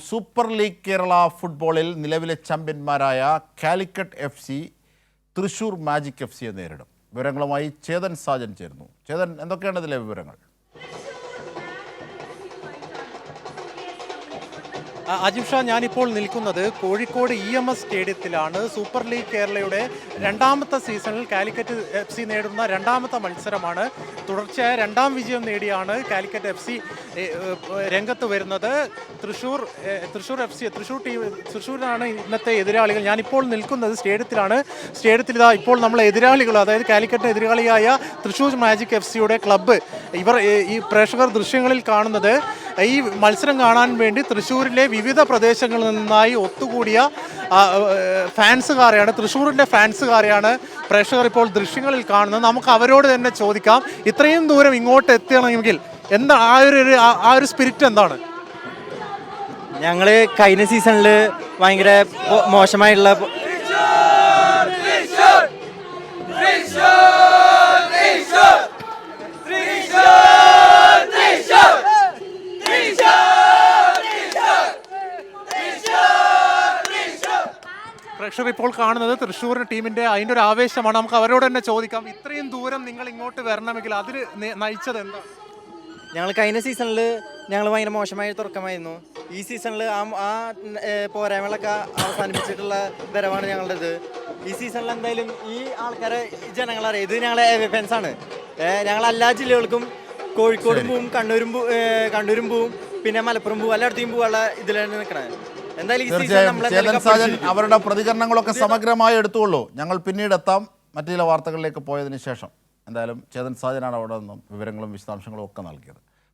Super league Kerala ഫുട്ബോളിൽ നിലവിലെ ചാമ്പ്യന്മാരായ കാലിക്കറ്റ് FC തൃശൂർ മാജിക് FCയെ നേരിടും. വിവരങ്ങളുമായി ചേതൻ സാജൻ ചേരുന്നു. ചേതൻ, എന്തൊക്കെയാണ് ഇതിലെ വിവരങ്ങൾ? അജിംഷ, ഞാനിപ്പോൾ നിൽക്കുന്നത് കോഴിക്കോട് EMS സ്റ്റേഡിയത്തിലാണ്. സൂപ്പർ ലീഗ് കേരളയുടെ രണ്ടാമത്തെ സീസണിൽ കാലിക്കറ്റ് FC നേടുന്ന രണ്ടാമത്തെ മത്സരമാണ്. തുടർച്ചയായ രണ്ടാം വിജയം നേടിയാണ് കാലിക്കറ്റ് FC രംഗത്ത് വരുന്നത്. തൃശ്ശൂരാണ് ഇന്നത്തെ എതിരാളികൾ. ഞാനിപ്പോൾ നിൽക്കുന്നത് സ്റ്റേഡിയത്തിലാണ്. സ്റ്റേഡിയത്തിൽ ഇതാ ഇപ്പോൾ നമ്മളെ എതിരാളികൾ, അതായത് കാലിക്കറ്റ് എതിരാളിയായ തൃശ്ശൂർ മാജിക് FCയുടെ ക്ലബ്ബ്, ഈ പ്രേക്ഷകർ ദൃശ്യങ്ങളിൽ കാണുന്നത് ഈ മത്സരം കാണാൻ വേണ്ടി തൃശ്ശൂരിലെ വിവിധ പ്രദേശങ്ങളിൽ നിന്നായി ഒത്തുകൂടിയ ഫാൻസുകാരെയാണ്, തൃശ്ശൂരിൻ്റെ ഫാൻസുകാരെയാണ് പ്രേക്ഷകർ ഇപ്പോൾ ദൃശ്യങ്ങളിൽ കാണുന്നത്. നമുക്ക് അവരോട് തന്നെ ചോദിക്കാം, ഇത്രയും ദൂരം ഇങ്ങോട്ട് എത്തണമെങ്കിൽ എന്താ ആ ഒരു സ്പിരിറ്റ് എന്താണ്? ഞങ്ങൾ കഴിഞ്ഞ സീസണിൽ ഭയങ്കര മോശമായിട്ടുള്ള പ്രേക്ഷകർ ഇപ്പോൾ കാണുന്നത് തൃശ്ശൂർ ടീമിൻ്റെ അതിൻ്റെ ഒരു ആവേശമാണ്. നമുക്ക് അവരോട് തന്നെ ചോദിക്കാം, ഇത്രയും ദൂരം നിങ്ങൾ ഇങ്ങോട്ട് വരണമെങ്കിൽ അതിൽ നയിച്ചത് എന്താ? ഞങ്ങൾ കഴിഞ്ഞ സീസണിൽ ഞങ്ങൾ ഭയങ്കര മോശമായ തുടക്കമായിരുന്നു. ഈ സീസണിൽ ആ പോരായ്മകളൊക്കെ അവസാനിപ്പിച്ചിട്ടുള്ള വരവാണ് ഞങ്ങളുടേത്. ഈ സീസണിൽ എന്തായാലും ഈ ആൾക്കാരെ ജനങ്ങളറിയാം, ഇത് ഞങ്ങളെ ഫാൻസാണ്. ഞങ്ങൾ എല്ലാ ജില്ലകൾക്കും കോഴിക്കോടും പോവും, കണ്ണൂരും പോവും, പിന്നെ മലപ്പുറം പോവും, എല്ലായിടത്തേക്കും പോവാനുള്ള ഇതിലാണ് നിൽക്കണേ. എന്തായാലും അവരുടെ പ്രതികരണങ്ങളൊക്കെ സമഗ്രമായി എടുത്തുകൊള്ളൂ. ഞങ്ങൾ പിന്നീട് എത്താം മറ്റു ചില വാർത്തകളിലേക്ക് പോയതിനു ശേഷം. എന്തായാലും ചേതൻ സാജനാണ് അവിടെ നിന്നും വിവരങ്ങളും വിശദാംശങ്ങളും ഒക്കെ നൽകിയത്.